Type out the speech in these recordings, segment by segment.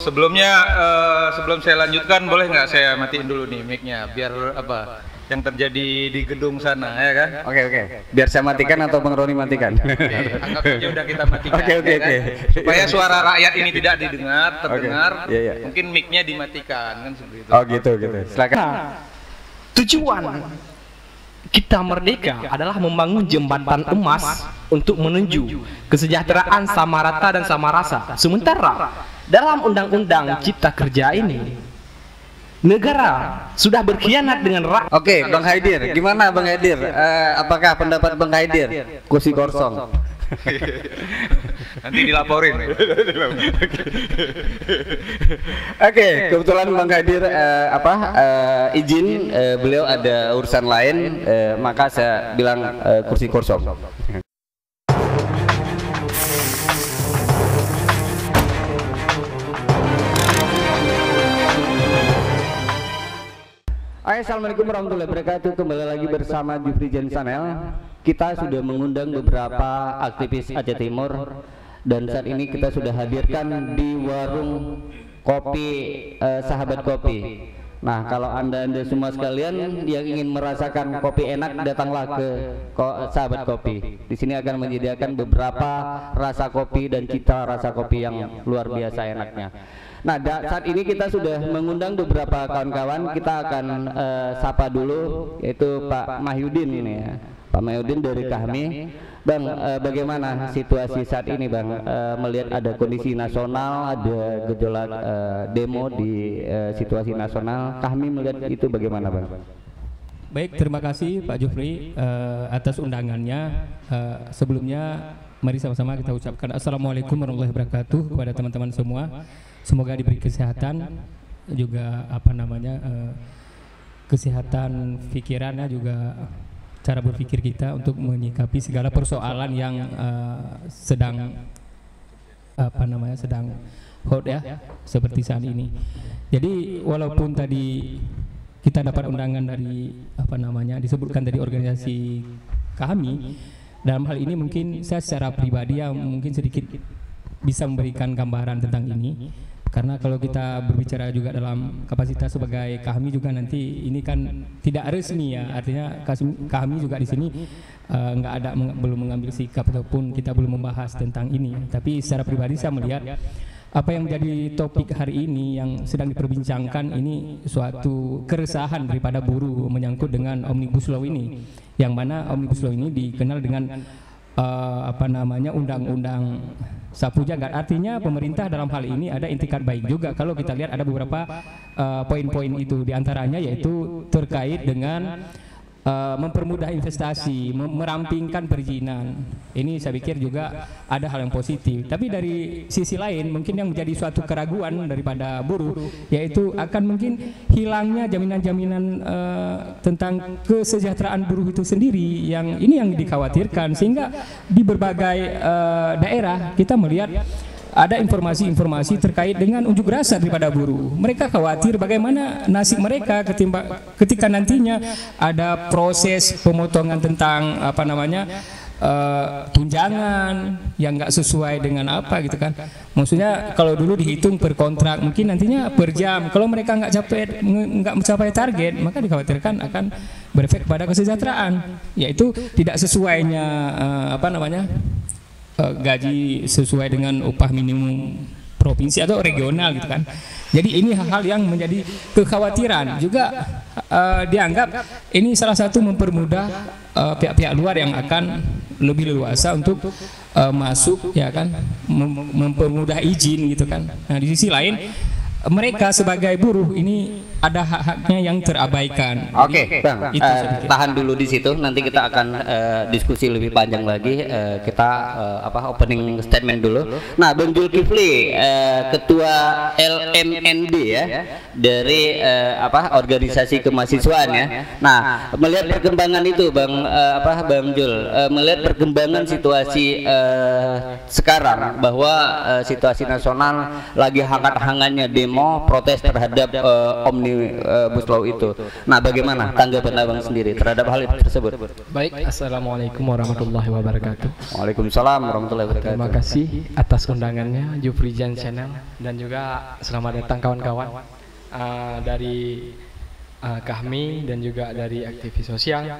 Sebelumnya sebelum saya lanjutkan boleh nggak saya matiin dulu nih mic-nya biar apa yang terjadi di gedung sana ya kan? Oke. Biar saya matikan atau Bang Roni matikan? Oke, anggap aja udah kita matikan. Oke. Ya kan? Supaya suara rakyat ini tidak didengar, terdengar, Iya. mungkin mic-nya dimatikan kan seperti itu. Oh gitu. Silakan. Tujuan kita merdeka adalah membangun jembatan emas untuk menuju kesejahteraan sama rata dan sama rasa. Sementara dalam undang-undang Cipta Kerja ini negara sudah berkhianat dengan rakyat. Oke, Bang Haidir, gimana Bang Haidir? Apakah pendapat Bang Haidir? Kursi kosong. Nanti dilaporin. Oke, kebetulan Bang Haidir izin beliau ada urusan lain, maka saya bilang kursi kosong. Assalamualaikum warahmatullahi wabarakatuh. Kembali lagi bersama Jufri Jen Channel. Kita sudah mengundang beberapa aktivis Aceh Timur dan saat ini kita sudah hadirkan di warung kopi Sahabat Kopi. Nah, kalau anda semua sekalian yang ingin merasakan kopi enak, datanglah ke Sahabat Kopi. Di sini akan menyediakan beberapa rasa kopi dan cita rasa kopi yang luar biasa enaknya. Nah, saat ini kita sudah mengundang beberapa kawan-kawan. Kita akan sapa dulu, yaitu Pak Mahyudin ini ya. Pak Mahyudin dari Kahmi. Bang, bagaimana situasi saat ini Bang? Melihat ada kondisi nasional, ada gejolak demo di situasi nasional. Kahmi melihat itu bagaimana Bang? Baik, terima kasih Pak Jufri atas undangannya. Sebelumnya mari sama-sama kita ucapkan Assalamualaikum warahmatullahi wabarakatuh kepada teman-teman semua. Semoga diberi kesehatan, juga kesehatan pikirannya, juga cara berpikir kita untuk menyikapi segala persoalan yang sedang hot ya, seperti saat ini. Jadi walaupun tadi kita dapat undangan dari disebutkan dari organisasi kami, dalam hal ini mungkin saya secara pribadi yang mungkin sedikit bisa memberikan gambaran tentang ini. Karena kalau kita berbicara juga dalam kapasitas sebagai kami juga nanti ini kan tidak resmi ya, artinya kami juga di sini belum mengambil sikap ataupun kita belum membahas tentang ini. Tapi secara pribadi saya melihat apa yang menjadi topik hari ini yang sedang diperbincangkan ini suatu keresahan daripada buruh menyangkut dengan Omnibus Law ini, yang mana Omnibus Law ini dikenal dengan undang-undang sapu jagat. Artinya pemerintah dalam hal ini ada intikat baik juga. Kalau kita lihat ada beberapa poin-poin itu, diantaranya yaitu terkait dengan mempermudah investasi, merampingkan perizinan. Ini saya pikir juga ada hal yang positif. Tapi dari sisi lain mungkin yang menjadi suatu keraguan daripada buruh yaitu akan mungkin hilangnya jaminan-jaminan tentang kesejahteraan buruh itu sendiri, yang ini yang dikhawatirkan, sehingga di berbagai daerah kita melihat ada informasi-informasi terkait dengan unjuk rasa daripada buruh. Mereka khawatir bagaimana nasib mereka ketika nantinya ada proses pemotongan tentang tunjangan yang nggak sesuai dengan apa gitu kan. Maksudnya kalau dulu dihitung per kontrak, mungkin nantinya per jam. Kalau mereka nggak mencapai target, maka dikhawatirkan akan berefek pada kesejahteraan, yaitu tidak sesuainya gaji sesuai dengan upah minimum provinsi atau regional gitu kan. Jadi ini hal-hal yang menjadi kekhawatiran. Juga dianggap ini salah satu mempermudah pihak-pihak luar yang akan lebih leluasa untuk masuk ya kan, mempermudah izin gitu kan. Nah, di sisi lain mereka sebagai buruh ini ada hak-haknya yang terabaikan. Oke, Bang, tahan dulu di situ. Nanti kita akan diskusi lebih panjang lagi. Kita opening statement dulu. Nah, Bang Zulkifli, Ketua LMND ya, dari organisasi kemahasiswaan ya. Nah, melihat perkembangan itu, Bang Jul, melihat perkembangan situasi sekarang bahwa situasi nasional lagi hangat-hangatnya demo demo protes terhadap Omnibus Law itu. Nah, bagaimana tanggapan Abang sendiri terhadap hal tersebut? Baik, assalamualaikum warahmatullahi wabarakatuh. Waalaikumsalam warahmatullahi wabarakatuh. Terima kasih atas undangannya Jufrijan Channel, dan juga selamat datang kawan-kawan dari kami dan juga dari aktivis sosial.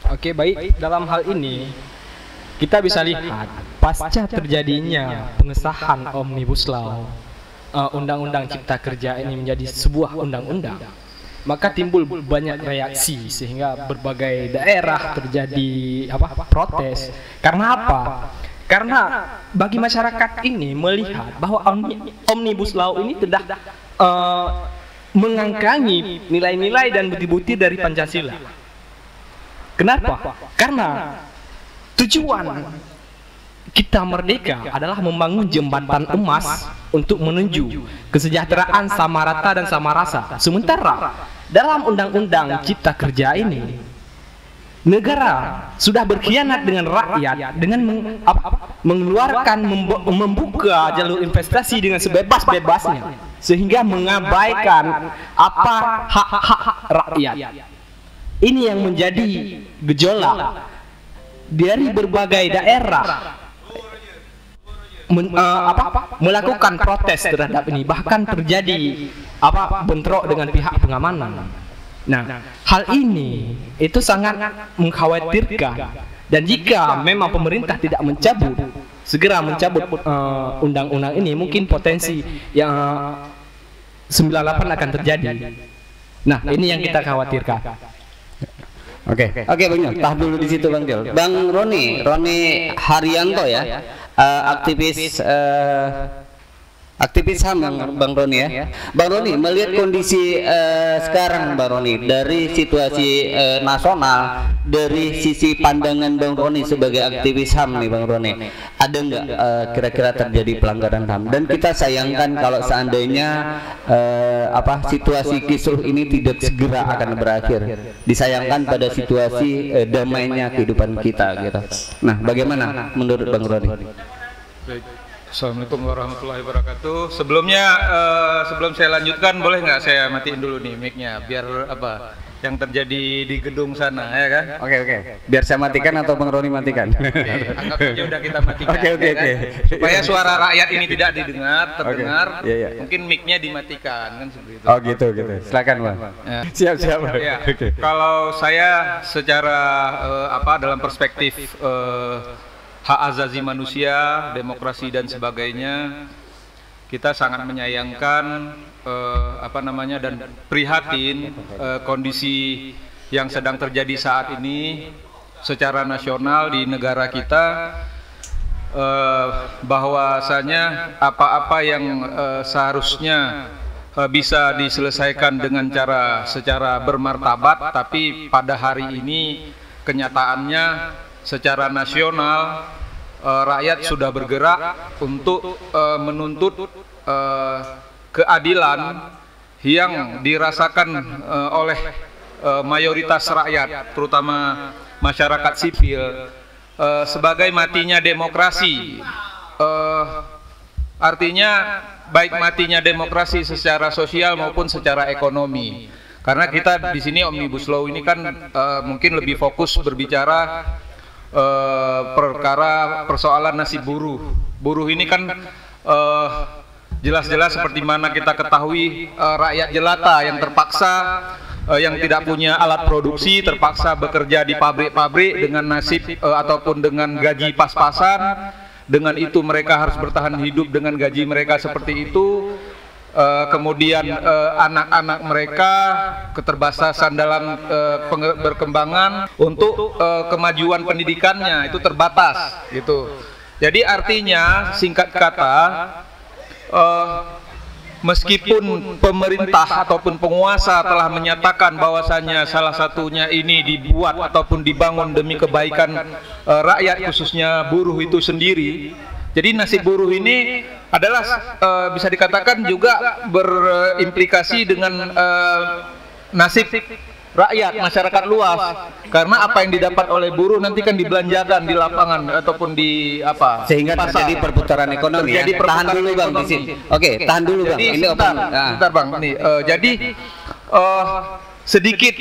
Oke, baik, dalam hal ini kita bisa lihat pasca terjadinya pengesahan Omnibus Law, Undang-Undang Cipta Kerja ini menjadi sebuah undang-undang, maka timbul banyak reaksi sehingga berbagai daerah terjadi protes. Karena apa? Karena bagi masyarakat ini melihat bahwa Omnibus Law ini tidak mengangkangi nilai-nilai dan bukti-bukti dari Pancasila. Kenapa? Karena tujuan kita merdeka adalah membangun jembatan emas untuk menuju kesejahteraan sama rata dan sama rasa. Sementara dalam Undang-Undang Cipta Kerja ini, negara sudah berkhianat dengan rakyat dengan mengeluarkan, membuka jalur investasi dengan sebebas-bebasnya, sehingga mengabaikan hak-hak rakyat. Ini yang menjadi gejolak dari berbagai daerah melakukan protes terhadap ini, bahkan terjadi bentrok dengan pihak pengamanan. Nah, hal ini itu sangat mengkhawatirkan, dan jika memang pemerintah tidak segera mencabut undang-undang ini, mungkin potensi yang 98 akan terjadi. Nah, ini yang kita khawatirkan. Oke, Bang Jol, tahan dulu di situ Bang Jol. Bang Roni Haryanto ya, aktivis HAM Bang Roni ya. Bang Roni, melihat kondisi sekarang Bang Roni, dari situasi nasional, dari sisi pandangan Bang Roni sebagai aktivis HAM nih Bang Roni, ada nggak kira-kira terjadi pelanggaran HAM? Dan kita sayangkan kalau seandainya situasi kisruh ini tidak segera akan berakhir, disayangkan pada situasi damainya kehidupan kita gitu. Nah, bagaimana menurut Bang Roni? Baik. Assalamualaikum warahmatullahi wabarakatuh. Sebelumnya sebelum saya lanjutkan, boleh nggak saya matiin dulu nih mic-nya biar yang terjadi di gedung sana, ya kan? Oke. Biar saya matikan atau Bang Roni matikan? Anggap aja udah kita matikan. Oke. Supaya suara rakyat ini tidak terdengar. Yeah. Mungkin mic-nya dimatikan kan seperti itu. Oh gitu. Silakan Bang. Ya. Siap. Ya. Kalau saya secara dalam perspektif hak asasi manusia, demokrasi dan sebagainya, kita sangat menyayangkan dan prihatin kondisi yang sedang terjadi saat ini secara nasional di negara kita, bahwasanya apa-apa yang seharusnya bisa diselesaikan dengan secara bermartabat, tapi pada hari ini kenyataannya secara nasional rakyat sudah bergerak untuk menuntut keadilan yang dirasakan oleh mayoritas rakyat, terutama masyarakat sipil, sebagai matinya demokrasi. Artinya baik matinya demokrasi secara sosial maupun secara ekonomi. Karena kita di sini Omnibus Law ini kan mungkin lebih fokus berbicara persoalan nasib buruh. Buruh ini kan jelas-jelas seperti mana kita ketahui, rakyat jelata yang terpaksa, yang tidak punya alat produksi, terpaksa bekerja di pabrik-pabrik dengan nasib ataupun dengan gaji pas-pasan. Dengan itu mereka harus bertahan hidup dengan gaji mereka seperti itu. Kemudian anak-anak mereka keterbatasan dalam berkembangan untuk kemajuan pendidikannya itu terbatas gitu. Jadi artinya singkat kata, meskipun pemerintah ataupun penguasa telah menyatakan bahwasanya salah satunya ini dibuat ataupun dibangun demi kebaikan rakyat, khususnya buruh itu sendiri. Jadi nasib buruh ini adalah bisa dikatakan juga berimplikasi dengan nasib rakyat, masyarakat luas. Karena apa yang didapat oleh buruh nanti kan dibelanjakan di lapangan ataupun di apa? Sehingga pasar. terjadi perputaran ekonomi. Terjadi Ya. perputaran Tahan dulu Bang di ekonomi. sini. Oke, tahan dulu Bang. Jadi Ini sebentar, open. Nah. sebentar Bang. Nih, jadi sedikit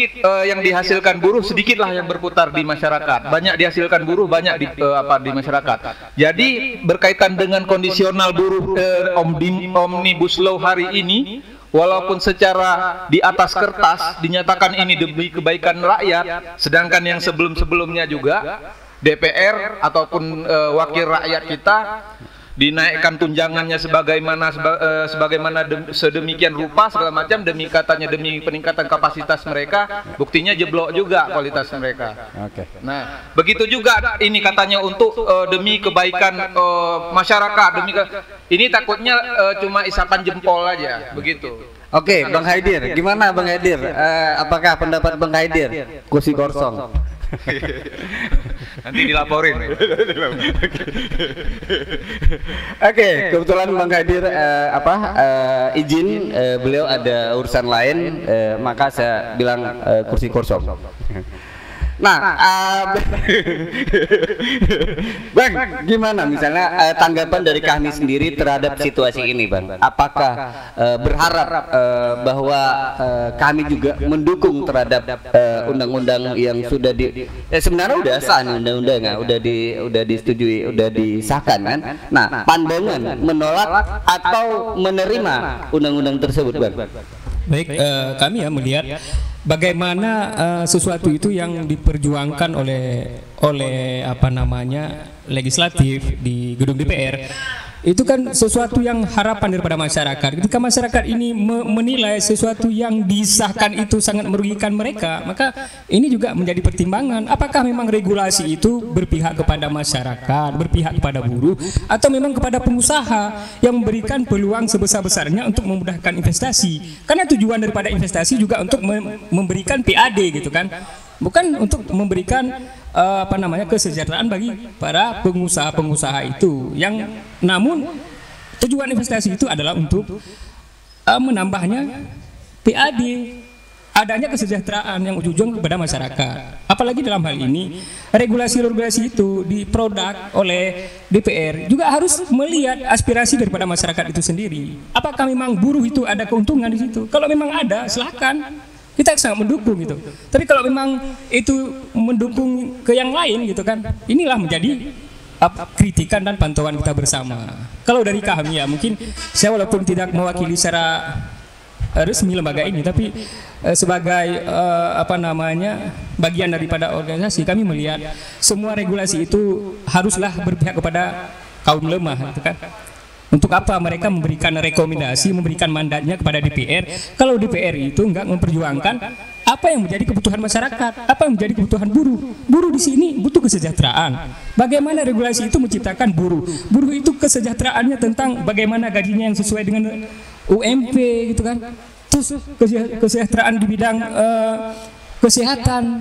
yang dihasilkan buruh, sedikitlah yang berputar di masyarakat. Banyak dihasilkan buruh, banyak di masyarakat. Jadi berkaitan dengan kondisional buruh Omnibus Law hari ini, walaupun secara di atas kertas dinyatakan ini demi kebaikan rakyat, sedangkan yang sebelum-sebelumnya juga DPR ataupun wakil rakyat kita dinaikkan tunjangannya sebagaimana sedemikian rupa segala macam demi peningkatan kapasitas mereka, buktinya jeblok juga kualitas mereka. Oke. Nah, begitu juga ini katanya untuk demi kebaikan masyarakat, ini takutnya cuma isapan jempol aja, begitu. Oke, Bang Haidir, gimana Bang Haidir? Apakah pendapat Bang Haidir? Kursi kosong. Nanti dilaporin. Oke, kebetulan Bang Haidir izin, beliau ada urusan lain, maka saya bilang kursi kosong. Nah, Bang, gimana misalnya tanggapan dari kami sendiri terhadap situasi ini, Bang? Apakah berharap bahwa kami juga mendukung terhadap undang-undang yang sudah sebenarnya udah sah nih undang-undangnya, udah disetujui, udah disahkan kan? Nah, pandangan menolak atau menerima undang-undang tersebut, Bang? Baik, kami ya melihat bagaimana sesuatu itu yang diperjuangkan oleh apa namanya legislatif di gedung DPR itu kan sesuatu yang harapan daripada masyarakat. Ketika masyarakat ini menilai sesuatu yang disahkan itu sangat merugikan mereka, maka ini juga menjadi pertimbangan. Apakah memang regulasi itu berpihak kepada masyarakat, berpihak kepada buruh, atau memang kepada pengusaha yang memberikan peluang sebesar-besarnya untuk memudahkan investasi? Karena tujuan daripada investasi juga untuk memberikan PAD gitu kan, bukan untuk memberikan kesejahteraan bagi para pengusaha-pengusaha itu. Yang namun tujuan investasi itu adalah untuk menambahnya PAD, adanya kesejahteraan yang ujung kepada masyarakat. Apalagi dalam hal ini regulasi-regulasi itu diproduk oleh DPR juga harus melihat aspirasi daripada masyarakat itu sendiri. Apakah memang buruh itu ada keuntungan di situ? Kalau memang ada, silakan. Kita sangat mendukung gitu. Tapi kalau memang itu mendukung ke yang lain gitu kan, inilah menjadi kritikan dan pantauan kita bersama. Kalau dari kami ya, mungkin saya walaupun tidak mewakili secara resmi lembaga ini, tapi sebagai bagian daripada organisasi, kami melihat semua regulasi itu haruslah berpihak kepada kaum lemah gitu kan. Untuk apa mereka memberikan rekomendasi, memberikan mandatnya kepada DPR kalau DPR itu enggak memperjuangkan apa yang menjadi kebutuhan masyarakat, apa yang menjadi kebutuhan buruh. Buruh di sini butuh kesejahteraan. Bagaimana regulasi itu menciptakan buruh? Buruh itu kesejahteraannya tentang bagaimana gajinya yang sesuai dengan UMP gitu kan. Terus kesejahteraan di bidang kesehatan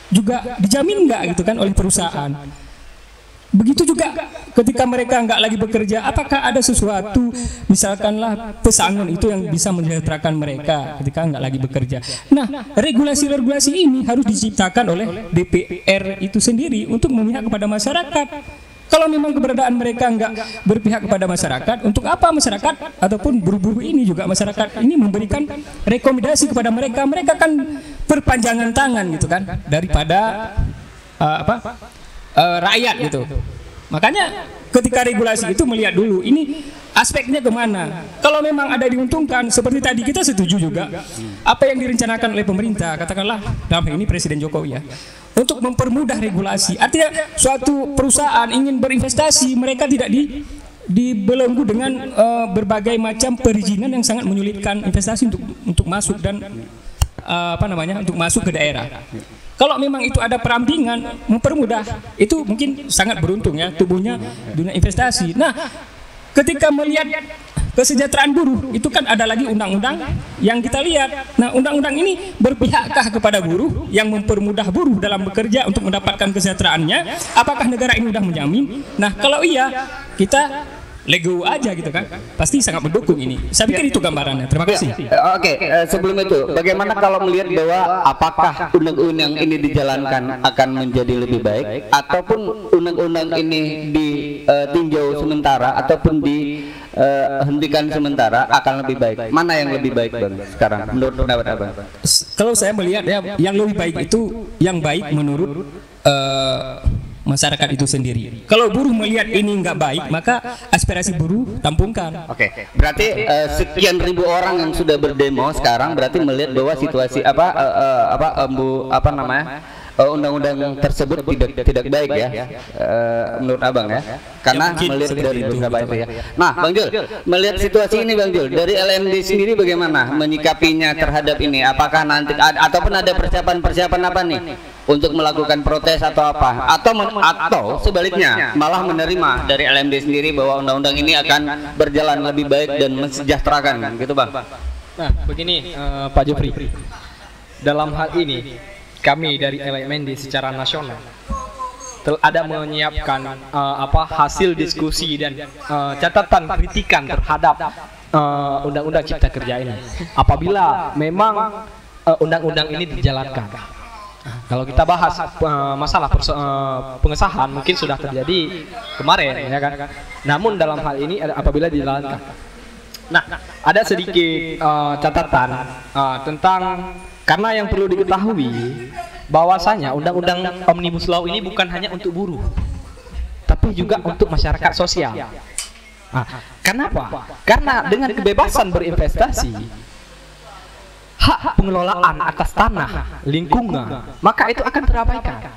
juga dijamin enggak gitu kan oleh perusahaan. Begitu juga ketika mereka nggak lagi bekerja, apakah ada sesuatu misalkanlah pesangon itu yang bisa mensejahterakan mereka ketika nggak lagi bekerja. Nah, regulasi-regulasi ini harus diciptakan oleh DPR itu sendiri untuk memihak kepada masyarakat. Kalau memang keberadaan mereka nggak berpihak kepada masyarakat, untuk apa masyarakat ataupun buruh-buruh ini juga masyarakat ini memberikan rekomendasi kepada mereka? Mereka kan perpanjangan tangan gitu kan daripada rakyat gitu. Makanya ketika regulasi itu melihat dulu ini aspeknya kemana. Kalau memang ada diuntungkan, seperti tadi kita setuju juga apa yang direncanakan oleh pemerintah, katakanlah dalam hal ini Presiden Jokowi ya, untuk mempermudah regulasi. Artinya suatu perusahaan ingin berinvestasi, mereka tidak dibelenggu dengan berbagai macam perizinan yang sangat menyulitkan investasi untuk masuk dan untuk masuk ke daerah. Kalau memang itu ada perampingan mempermudah, itu mungkin sangat beruntung ya tubuhnya dunia investasi. Nah, ketika melihat kesejahteraan buruh, itu kan ada lagi undang-undang yang kita lihat. Nah, undang-undang ini berpihakkah kepada buruh yang mempermudah buruh dalam bekerja untuk mendapatkan kesejahteraannya? Apakah negara ini sudah menjamin? Nah, kalau iya, kita lego aja gitu kan, pasti sangat mendukung ini. Saya pikir itu gambarannya. Terima kasih. Oke, sebelum itu, bagaimana kalau melihat bahwa apakah undang-undang ini dijalankan akan menjadi lebih baik, ataupun undang-undang ini ditinjau sementara ataupun dihentikan sementara akan lebih baik? Mana yang lebih baik Bang sekarang menurut pendapat Abang? Kalau saya melihat ya, yang lebih baik itu yang baik menurut masyarakat itu sendiri. Kalau buruh melihat ini nggak baik, maka aspirasi buruh tampungkan. Oke, berarti sekian ribu orang yang sudah berdemo sekarang berarti melihat bahwa situasi undang-undang tersebut tidak baik ya, menurut Abang ya, karena melihat dari beberapa itu ya. Nah, Bang Jul, melihat situasi ini Bang Jul, dari LMD sendiri bagaimana menyikapinya terhadap ini? Apakah nanti ataupun ada persiapan apa nih untuk melakukan protes atau apa? Atau sebaliknya malah menerima dari LMD sendiri bahwa undang-undang ini akan berjalan lebih baik dan mensejahterakan gitu Bang? Nah, begini Pak Jufri, dalam hal ini kami dari LMND secara nasional ada menyiapkan hasil diskusi dan catatan kritikan terhadap undang-undang Cipta Kerja ini apabila memang undang-undang ini dijalankan. Kalau kita bahas masalah pengesahan mungkin sudah terjadi kemarin ya kan. Namun dalam hal ini apabila dijalankan. Nah, ada sedikit catatan tentang, karena yang perlu diketahui bahwasanya undang-undang Omnibus Law ini bukan hanya untuk buruh, tapi juga untuk masyarakat sosial. Nah, kenapa? Karena dengan kebebasan berinvestasi, hak pengelolaan atas tanah, lingkungan, maka itu akan terabaikan.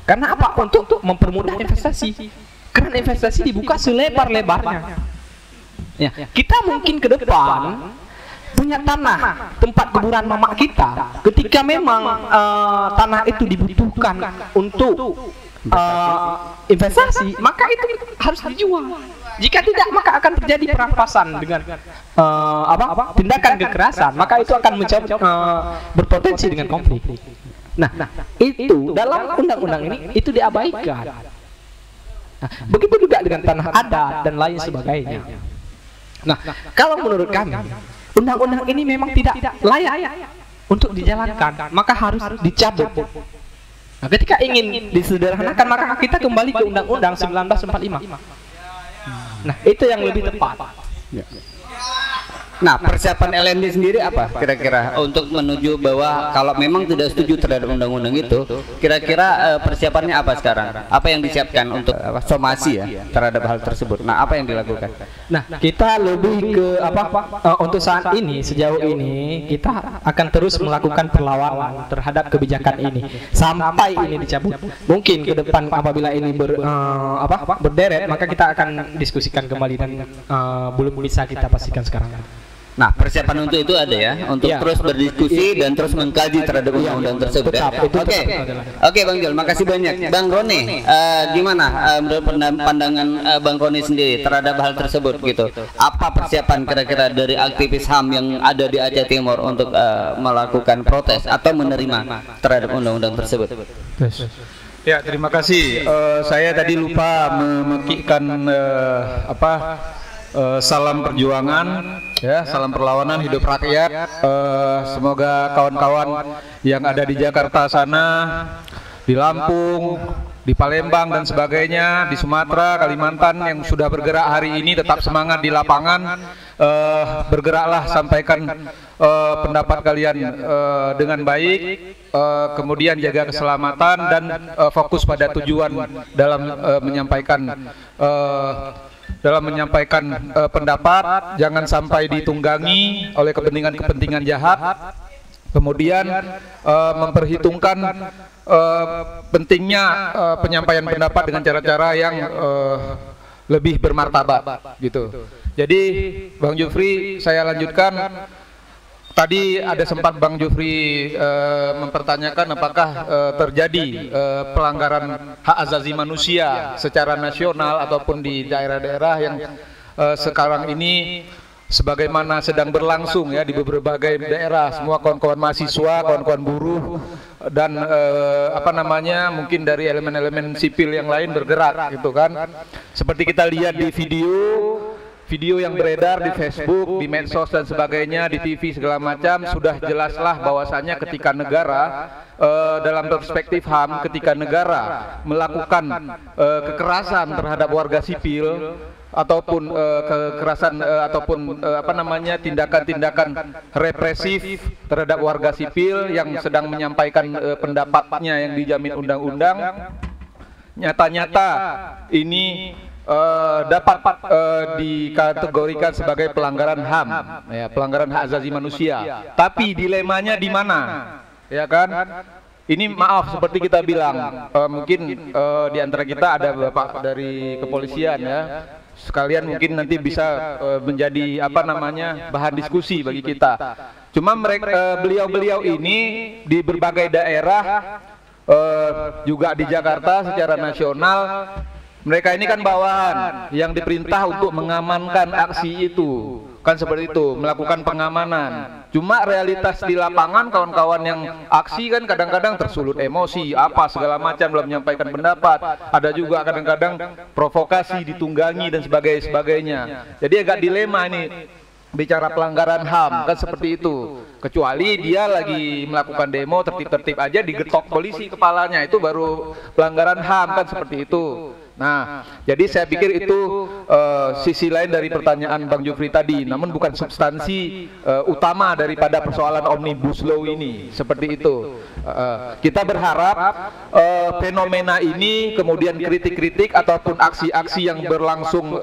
Karena apa? Untuk mempermudah investasi. Karena investasi dibuka selebar-lebarnya. Ya, kita mungkin ke depan punya tanah tempat kuburan mama kita, ketika memang tanah itu dibutuhkan untuk investasi, maka itu harus dijual. Jika tidak, maka akan terjadi perampasan dengan tindakan kekerasan, maka itu akan berpotensi dengan konflik. Nah, itu dalam undang-undang ini itu diabaikan. Nah, begitu juga dengan tanah adat dan lain sebagainya. Nah, kalau menurut kami undang-undang ini memang tidak layak untuk dijalankan, maka harus dicabut. Nah, ketika ingin disederhanakan, maka kita kembali ke Undang-Undang 1945. Nah, itu yang lebih tepat. Nah, persiapan LMD sendiri apa kira-kira untuk menuju bahwa kalau memang tidak setuju terhadap undang-undang itu, kira-kira persiapannya apa sekarang? Apa yang disiapkan untuk somasi ya terhadap hal tersebut? Nah, apa yang dilakukan? Nah, kita lebih ke untuk saat ini, sejauh ini kita akan terus melakukan perlawanan terhadap kebijakan ini sampai ini dicabut. Mungkin ke depan apabila ini berderet, maka kita akan diskusikan kembali dan belum bisa kita pastikan sekarang. Nah, persiapan untuk itu ada ya, untuk terus berdiskusi dan terus mengkaji terhadap undang-undang tersebut. Oke, Bang Jul, makasih banyak. Bang Roni, gimana menurut pandangan Bang Roni sendiri terhadap hal tersebut gitu? Apa persiapan kira-kira dari aktivis HAM yang ada di Aceh Timur untuk melakukan protes atau menerima terhadap undang-undang tersebut? Ya, terima kasih. Saya tadi lupa memekikkan salam perjuangan, ya, salam perlawanan, hidup rakyat. Semoga kawan-kawan yang ada di Jakarta sana, di Lampung, di Palembang dan sebagainya, di Sumatera, Kalimantan yang sudah bergerak hari ini tetap semangat di lapangan. Bergeraklah, sampaikan pendapat kalian dengan baik, kemudian jaga keselamatan dan fokus pada tujuan dalam menyampaikan pendapat, jangan sampai ditunggangi oleh kepentingan-kepentingan jahat. Kemudian memperhitungkan pentingnya penyampaian pendapat dengan cara-cara yang lebih bermartabat gitu. Jadi Bang Jufri, saya lanjutkan. Tadi ada sempat Bang Jufri mempertanyakan apakah terjadi pelanggaran hak asasi manusia secara nasional ataupun di daerah-daerah yang sekarang ini sebagaimana sedang berlangsung ya di berbagai daerah, semua kawan-kawan mahasiswa, kawan-kawan buruh dan mungkin dari elemen-elemen sipil yang lain bergerak gitu kan. Seperti kita lihat di video yang beredar di Facebook, di medsos dan sebagainya, di TV segala macam, sudah jelaslah bahwasanya ketika negara dalam perspektif HAM, ketika negara melakukan kekerasan terhadap warga sipil ataupun kekerasan ataupun tindakan-tindakan represif terhadap warga sipil yang sedang menyampaikan pendapatnya yang dijamin undang-undang, nyata-nyata ini dapat dikategorikan sebagai pelanggaran HAM, ya, pelanggaran hak asasi manusia. Tapi dilemanya di mana, ya kan? Ini maaf seperti kita bilang, mungkin di antara kita ada bapak dari kepolisian ya. Sekalian mungkin nanti bisa menjadi bahan diskusi bagi kita. Cuma mereka beliau-beliau ini di berbagai daerah, juga di Jakarta secara nasional, mereka ini kan bawahan yang diperintah untuk mengamankan aksi itu, kan seperti itu, melakukan pengamanan. Cuma realitas di lapangan kawan-kawan yang aksi kan kadang-kadang tersulut emosi, apa segala macam dalam menyampaikan pendapat. Ada juga kadang-kadang provokasi ditunggangi dan sebagainya. Jadi agak dilema ini bicara pelanggaran HAM kan seperti itu. Kecuali dia lagi melakukan demo tertib-tertib aja digetok polisi kepalanya, itu baru pelanggaran HAM kan seperti itu. Nah, jadi saya pikir itu sisi lain dari pertanyaan Bang Jufri tadi, namun bukan substansi utama daripada persoalan Omnibus Law ini, seperti itu. Kita berharap fenomena ini, kemudian kritik-kritik ataupun aksi-aksi yang berlangsung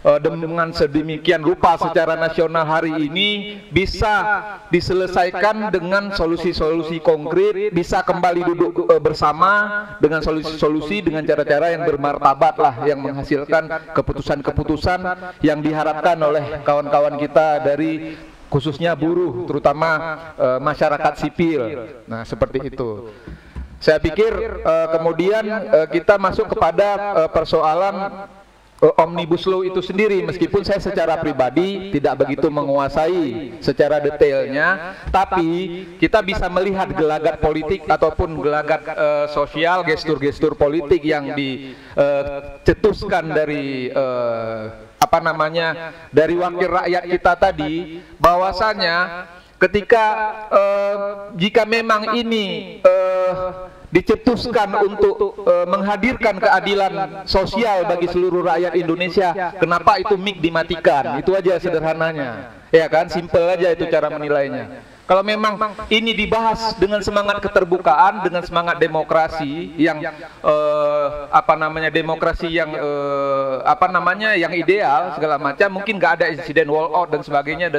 dengan sedemikian rupa secara nasional hari ini bisa diselesaikan dengan solusi-solusi konkret, bisa kembali duduk bersama dengan solusi-solusi dengan cara-cara yang bermartabat lah, yang menghasilkan keputusan-keputusan yang diharapkan oleh kawan-kawan kita dari khususnya buruh, terutama masyarakat sipil. Nah, seperti itu. Saya pikir kemudian kita masuk kepada persoalan Omnibus Law itu sendiri, meskipun saya secara pribadi tidak begitu menguasai secara detailnya, tapi kita bisa melihat gelagat politik ataupun gelagat sosial, gestur-gestur politik yang dicetuskan dari dari wakil rakyat kita tadi, bahwasanya ketika jika memang ini dicetuskan untuk menghadirkan keadilan sosial bagi seluruh rakyat Indonesia, kenapa itu mic dimatikan? Itu aja sederhananya, ya kan? Simple aja itu cara menilainya. Kalau memang ini dibahas dengan semangat keterbukaan, dengan semangat demokrasi yang demokrasi yang yang ideal segala macam, mungkin nggak ada insiden walkout dan sebagainya.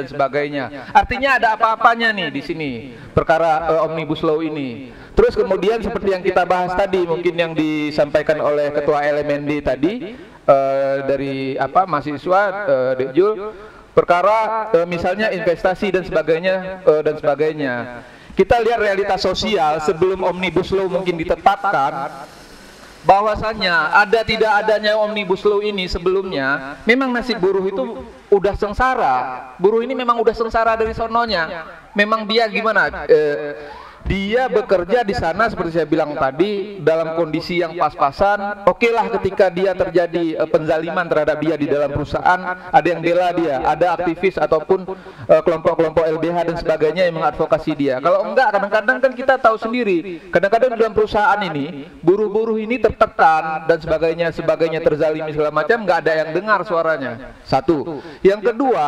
Artinya ada apa-apanya nih di sini perkara Omnibus Law ini. Terus kemudian seperti yang kita bahas tadi, mungkin yang disampaikan oleh Ketua LMND tadi dari mahasiswa Dekjul, perkara misalnya investasi dan sebagainya. Kita lihat realitas sosial sebelum Omnibus Law mungkin ditetapkan, bahwasanya tidak adanya Omnibus Law ini sebelumnya, memang nasib buruh itu udah sengsara. Buruh ini memang udah sengsara dari sononya. Memang dia gimana? Dia bekerja di sana seperti saya bilang tadi dalam kondisi yang pas-pasan. Oke lah, ketika dia terjadi penzaliman terhadap dia di dalam perusahaan, ada yang bela dia, ada aktivis ataupun kelompok-kelompok LBH dan sebagainya yang mengadvokasi dia. Kalau enggak, kadang-kadang kan kita tahu sendiri, kadang-kadang dalam perusahaan ini buruh-buruh ini tertekan dan sebagainya terzalimi segala macam, nggak ada yang dengar suaranya. Satu. Yang kedua,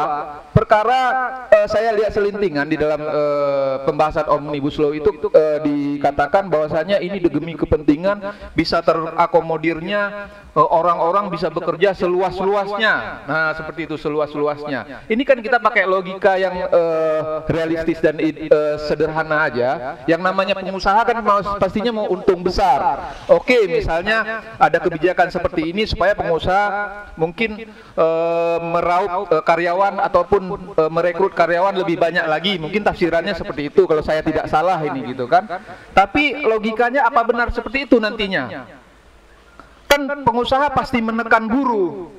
perkara saya lihat selintingan di dalam pembahasan Omnibus Law itu dikatakan bahwasanya ini demi kepentingan bisa terakomodirnya orang-orang bisa bekerja seluas-luasnya. Nah, seperti itu, seluas-luasnya. Ini kan kita pakai logika yang realistis dan sederhana aja. Yang namanya pengusaha kan pastinya mau untung besar. Oke, misalnya ada kebijakan seperti ini supaya pengusaha mungkin meraup karyawan ataupun merekrut karyawan lebih banyak lagi. Mungkin tafsirannya seperti itu kalau saya tidak salah ini, gitu kan. Tapi logikanya apa benar seperti itu nantinya? Kan pengusaha pasti menekan buruh.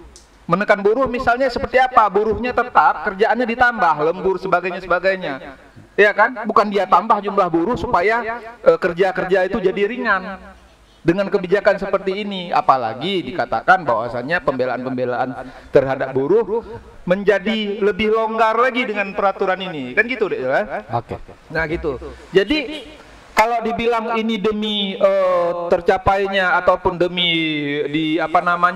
Menekan buruh misalnya seperti apa? Buruhnya tetap, kerjaannya ditambah, lembur sebagainya. Ya kan? Bukan dia tambah jumlah buruh supaya kerja-kerja itu jadi ringan. Dengan kebijakan seperti ini, apalagi dikatakan bahwasannya pembelaan-pembelaan terhadap buruh menjadi lebih longgar lagi dengan peraturan ini. Kan gitu deh, kan? Oke. Nah gitu. Jadi kalau dibilang ini demi tercapainya ataupun demi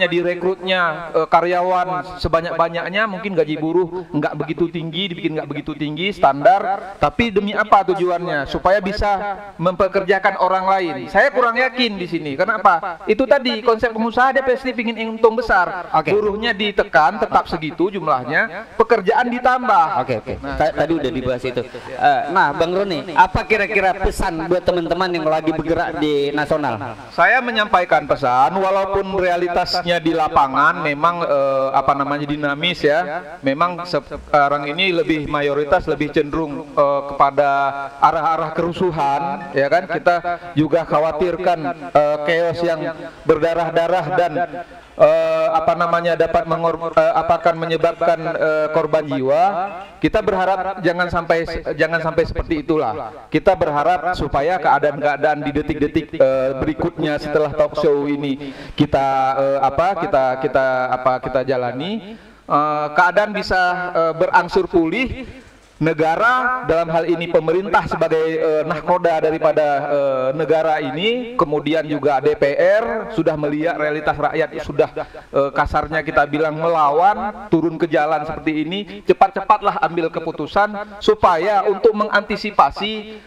direkrutnya karyawan sebanyak-banyaknya, mungkin gaji buruh nggak begitu tinggi, dibikin nggak begitu tinggi standar, tapi demi apa tujuannya? Supaya bisa mempekerjakan orang lain. Saya kurang yakin di sini. Kenapa? Itu tadi konsep pengusaha dia pasti ingin untung besar. Buruhnya ditekan tetap segitu jumlahnya, pekerjaan ditambah. Oke. Tadi udah dibahas itu. Nah, Bang Roni, apa kira-kira pesan buat teman-teman yang lagi bergerak di nasional? Saya menyampaikan pesan, walaupun realitasnya di lapangan memang dinamis ya. Memang sekarang ini mayoritas lebih cenderung kepada arah-arah kerusuhan, ya kan? Kita juga khawatirkan chaos yang berdarah-darah dan akan menyebabkan korban jiwa. Kita berharap jangan sampai seperti itulah. Kita berharap supaya keadaan di detik-detik berikutnya setelah talk show ini kita jalani, keadaan bisa berangsur pulih. Negara, dalam hal ini pemerintah sebagai nahkoda daripada negara ini, kemudian juga DPR sudah melihat realitas rakyat, sudah kasarnya kita bilang melawan, turun ke jalan seperti ini. Cepat-cepatlah ambil keputusan supaya untuk mengantisipasi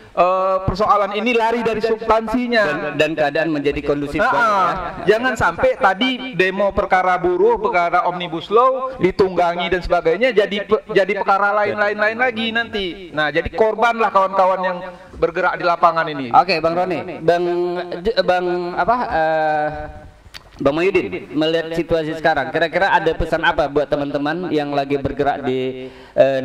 persoalan ini lari dari substansinya dan keadaan menjadi kondusif. Jangan sampai tadi demo perkara buruh, perkara omnibus law ditunggangi dan sebagainya jadi perkara lain lagi nanti. Nah, jadi korbanlah kawan-kawan yang bergerak di lapangan ini. Oke, Bang Roni, Bang Mahyudin, melihat situasi sekarang, kira-kira ada pesan apa buat teman-teman yang lagi bergerak di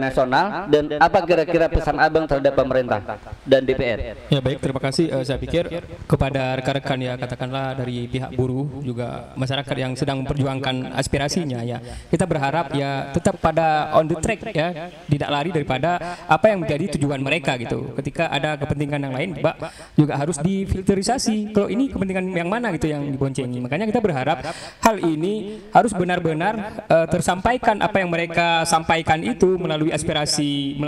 nasional, dan apa kira-kira pesan Abang terhadap pemerintah dan DPR? Ya baik, terima kasih. Saya pikir kepada rekan-rekan ya, katakanlah dari pihak buruh juga masyarakat yang sedang memperjuangkan aspirasinya ya, kita berharap ya tetap pada on the track ya, tidak lari daripada apa yang menjadi tujuan mereka gitu. Ketika ada kepentingan yang lain, juga harus difilterisasi. Kalau ini kepentingan yang mana gitu yang diboncengi. Makanya kita berharap hal ini harus benar-benar tersampaikan, apa yang mereka sampaikan itu melalui aspirasi,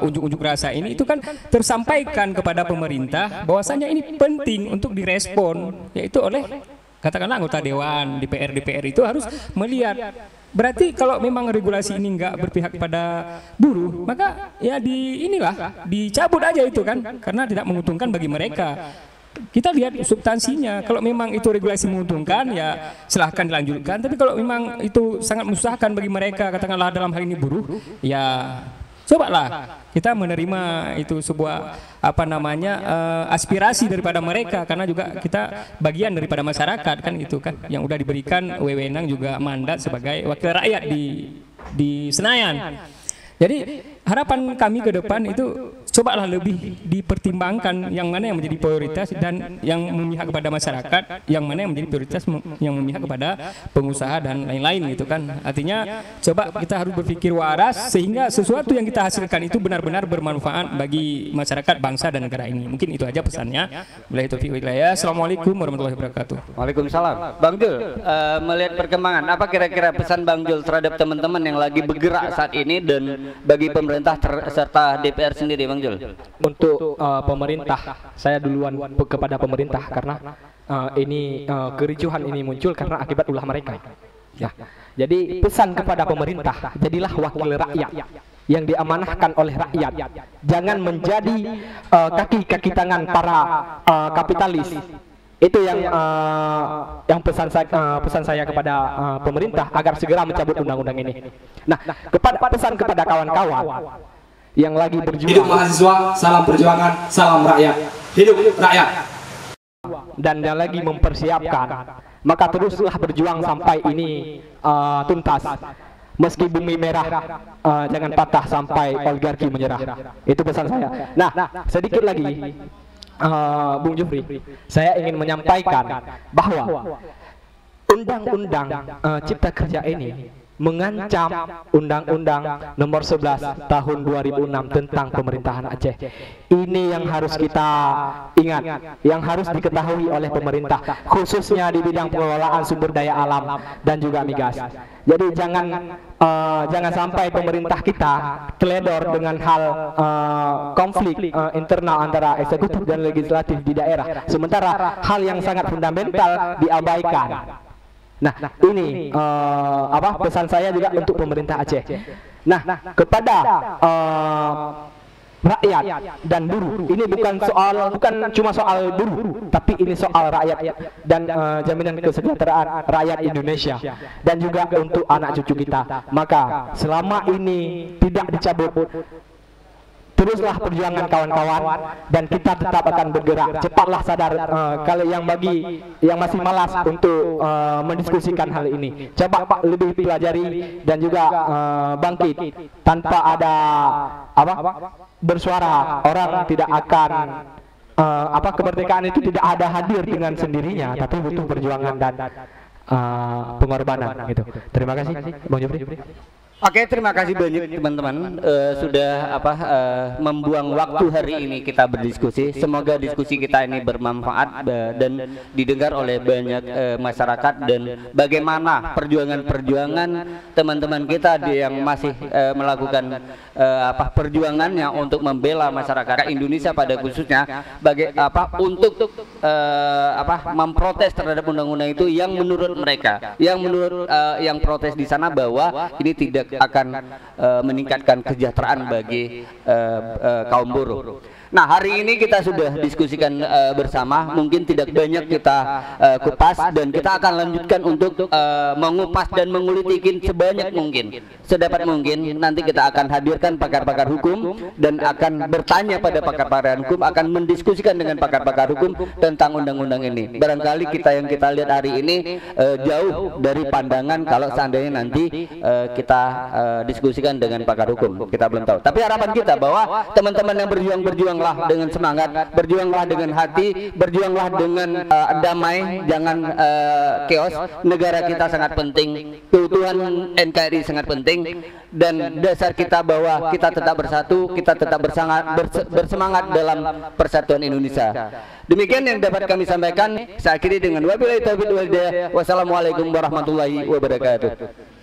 unjuk-unjuk rasa ini itu kan tersampaikan kepada pemerintah bahwasanya ini penting untuk direspon, yaitu oleh katakanlah anggota dewan, DPR itu harus melihat. Berarti kalau memang regulasi ini nggak berpihak pada buruh, maka ya dicabut aja itu kan, karena tidak menguntungkan bagi mereka. Kita lihat substansinya. Kalau memang itu regulasi menguntungkan, ya silahkan dilanjutkan. Tapi kalau memang itu sangat menyusahkan bagi mereka, katakanlah dalam hal ini buruh, ya cobalah kita menerima itu sebuah aspirasi daripada mereka, karena juga kita bagian daripada masyarakat kan, itu kan yang udah diberikan wewenang juga mandat sebagai wakil rakyat di Senayan. Jadi harapan kami ke depan itu cobalah lebih dipertimbangkan yang mana yang menjadi prioritas dan yang memihak kepada masyarakat, yang mana yang menjadi prioritas yang memihak kepada pengusaha dan lain-lain gitu kan. Artinya coba kita harus berpikir waras sehingga sesuatu yang kita hasilkan itu benar-benar bermanfaat bagi masyarakat, bangsa dan negara ini. Mungkin itu aja pesannya. Billahi taufiq wal hidayah. Assalamualaikum warahmatullahi wabarakatuh. Waalaikumsalam. Bang Jul, melihat perkembangan, apa kira-kira pesan Bang Jul terhadap teman-teman yang lagi bergerak saat ini dan bagi pemerintah serta DPR sendiri, Bang Jul? Untuk pemerintah, saya duluan kepada pemerintah karena kericuhan ini muncul karena akibat ulah mereka. Ya, jadi pesan kepada pemerintah, jadilah wakil rakyat yang diamanahkan oleh rakyat. Jangan menjadi kaki-kaki tangan para kapitalis. Itu yang pesan saya kepada pemerintah agar segera mencabut undang-undang ini. Nah, pesan kepada kawan-kawan yang lagi berjuang. Hidup mahasiswa, salam perjuangan, salam rakyat. Hidup rakyat. Dan yang lagi mempersiapkan, maka teruslah berjuang sampai ini tuntas. Meski bumi merah, jangan patah sampai oligarki menyerah. Itu pesan saya. Nah, sedikit lagi, Bung Jufri, saya ingin menyampaikan bahwa Undang-undang Cipta Kerja ini mengancam Undang-Undang Nomor 11 Tahun 2006 tentang pemerintahan Aceh. Ini yang harus kita ingat, yang harus diketahui oleh pemerintah, khususnya di bidang pengelolaan sumber daya alam dan juga migas. Jadi jangan sampai pemerintah kita teledor dengan hal konflik internal antara eksekutif dan legislatif di daerah, sementara hal yang sangat fundamental diabaikan. Nah, ini pesan saya juga untuk pemerintah Aceh. Nah, kepada rakyat dan buruh, ini bukan cuma soal buruh, tapi ini soal rakyat dan jaminan kesejahteraan rakyat Indonesia dan juga untuk anak cucu kita. Maka selama ini tidak dicabut, teruslah perjuangan kawan-kawan dan kita tetap akan bergerak. Cepatlah sadar kalau yang masih malas untuk mendiskusikan hal ini. Coba Pak lebih pelajari dan juga bangkit. Tanpa ada bersuara, orang tidak akan kemerdekaan itu tidak ada hadir dengan sendirinya, tapi butuh perjuangan dan pengorbanan gitu. Terima kasih, Bang Jufri. Oke, terima kasih banyak teman-teman sudah membuang waktu hari ini kita berdiskusi. Semoga diskusi kita ini bermanfaat dan didengar oleh banyak masyarakat, dan bagaimana perjuangan-perjuangan teman-teman kita yang masih melakukan perjuangannya untuk membela masyarakat Indonesia pada khususnya untuk memprotes terhadap undang-undang itu yang menurut mereka, yang protes di sana bahwa ini tidak akan meningkatkan kesejahteraan bagi kaum buruh. Nah, hari ini kita sudah diskusikan bersama, mungkin tidak banyak kita kupas, dan kita akan lanjutkan untuk mengupas dan mengulitikin sebanyak mungkin, sedapat mungkin. Nanti kita akan hadirkan pakar-pakar hukum dan akan bertanya pada pakar-pakar hukum, akan mendiskusikan dengan pakar-pakar hukum tentang undang-undang ini. Barangkali yang kita lihat hari ini jauh dari pandangan kalau seandainya nanti kita diskusikan dengan pakar hukum, kita belum tahu. Tapi harapan kita bahwa teman-teman yang berjuang dengan semangat, berjuanglah dengan hati, berjuanglah dengan damai, jangan chaos. Negara kita sangat penting, keutuhan NKRI sangat penting, dan dasar kita bahwa kita tetap bersatu, kita tetap bersemangat dalam persatuan Indonesia. Demikian yang dapat kami sampaikan. Saya akhiri dengan wabillahi taufiq wal hidayah. Wassalamualaikum warahmatullahi wabarakatuh.